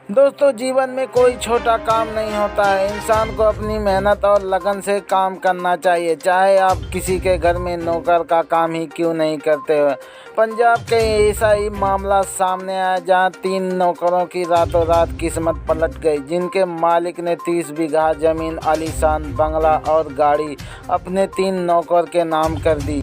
दोस्तों, जीवन में कोई छोटा काम नहीं होता है। इंसान को अपनी मेहनत और लगन से काम करना चाहिए, चाहे आप किसी के घर में नौकर का काम ही क्यों नहीं करते हो। पंजाब के ऐसा ही मामला सामने आया, जहां 3 नौकरों की रातों रात किस्मत पलट गई, जिनके मालिक ने 30 बीघा जमीन, आलीशान बंगला और गाड़ी अपने 3 नौकर के नाम कर दी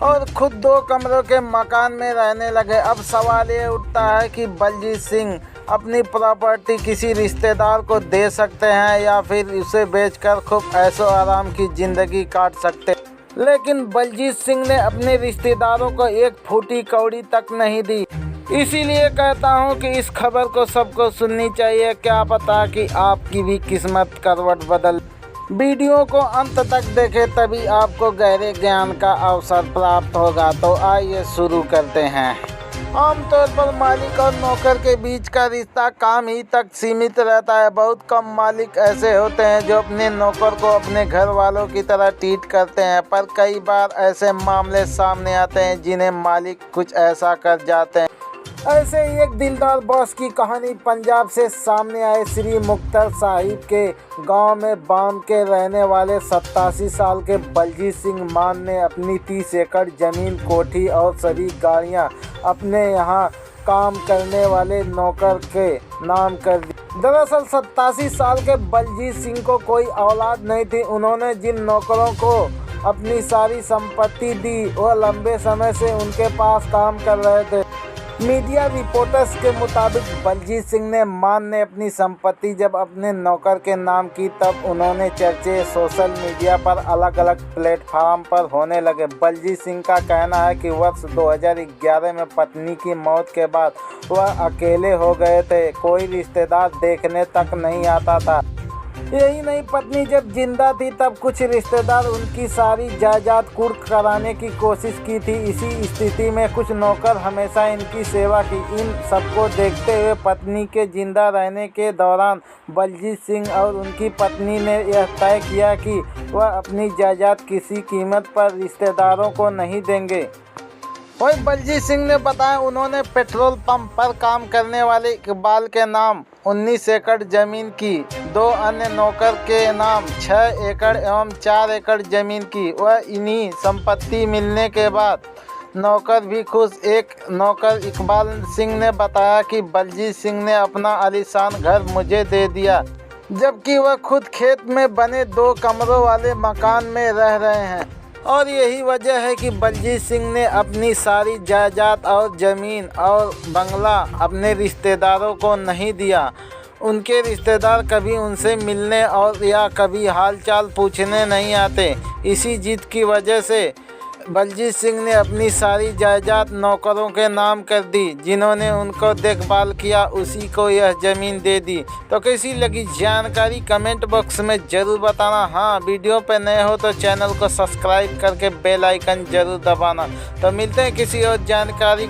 और खुद 2 कमरों के मकान में रहने लगे। अब सवाल ये उठता है कि बलजीत सिंह अपनी प्रॉपर्टी किसी रिश्तेदार को दे सकते हैं या फिर उसे बेचकर खूब ऐशो आराम की ज़िंदगी काट सकते हैं। लेकिन बलजीत सिंह ने अपने रिश्तेदारों को एक फूटी कौड़ी तक नहीं दी। इसीलिए कहता हूं कि इस खबर को सबको सुननी चाहिए, क्या पता कि आपकी भी किस्मत करवट बदल। वीडियो को अंत तक देखें, तभी आपको गहरे ज्ञान का अवसर प्राप्त होगा। तो आइए शुरू करते हैं। आमतौर पर मालिक और नौकर के बीच का रिश्ता काम ही तक सीमित रहता है। बहुत कम मालिक ऐसे होते हैं जो अपने नौकर को अपने घर वालों की तरह ट्रीट करते हैं, पर कई बार ऐसे मामले सामने आते हैं जिन्हें मालिक कुछ ऐसा कर जाते हैं। ऐसे ही एक दिलदार बॉस की कहानी पंजाब से सामने आए। श्री मुक्तसर साहिब के गांव में बांध के रहने वाले 87 साल के बलजीत सिंह मान ने अपनी 30 एकड़ जमीन, कोठी और सभी गाड़ियां अपने यहां काम करने वाले नौकर के नाम कर दी। दरअसल 87 साल के बलजीत सिंह को कोई औलाद नहीं थी। उन्होंने जिन नौकरों को अपनी सारी संपत्ति दी, वह लंबे समय से उनके पास काम कर रहे थे। मीडिया रिपोर्टर्स के मुताबिक बलजीत सिंह ने अपनी संपत्ति जब अपने नौकर के नाम की, तब उन्होंने चर्चे सोशल मीडिया पर अलग अलग प्लेटफार्म पर होने लगे। बलजीत सिंह का कहना है कि वर्ष 2011 में पत्नी की मौत के बाद वह अकेले हो गए थे, कोई रिश्तेदार देखने तक नहीं आता था। यही नहीं, पत्नी जब जिंदा थी तब कुछ रिश्तेदार उनकी सारी जायदाद कुर्क कराने की कोशिश की थी। इसी स्थिति में कुछ नौकर हमेशा इनकी सेवा की। इन सबको देखते हुए पत्नी के जिंदा रहने के दौरान बलजीत सिंह और उनकी पत्नी ने यह तय किया कि वह अपनी जायदाद किसी कीमत पर रिश्तेदारों को नहीं देंगे। वही बलजीत सिंह ने बताया, उन्होंने पेट्रोल पंप पर काम करने वाले इकबाल के नाम 19 एकड़ जमीन की, 2 अन्य नौकर के नाम 6 एकड़ एवं 4 एकड़ जमीन की। वह इन्हीं संपत्ति मिलने के बाद नौकर भी खुश। एक नौकर इकबाल सिंह ने बताया कि बलजीत सिंह ने अपना आलीशान घर मुझे दे दिया, जबकि वह खुद खेत में बने 2 कमरों वाले मकान में रह रहे हैं। और यही वजह है कि बलजीत सिंह ने अपनी सारी जायदाद और ज़मीन और बंगला अपने रिश्तेदारों को नहीं दिया। उनके रिश्तेदार कभी उनसे मिलने और या कभी हालचाल पूछने नहीं आते। इसी जिद की वजह से बलजीत सिंह ने अपनी सारी जायदाद नौकरों के नाम कर दी, जिन्होंने उनको देखभाल किया, उसी को यह ज़मीन दे दी। तो कैसी लगी जानकारी कमेंट बॉक्स में ज़रूर बताना। हाँ, वीडियो पे नए हो तो चैनल को सब्सक्राइब करके बेल आइकन ज़रूर दबाना। तो मिलते हैं किसी और जानकारी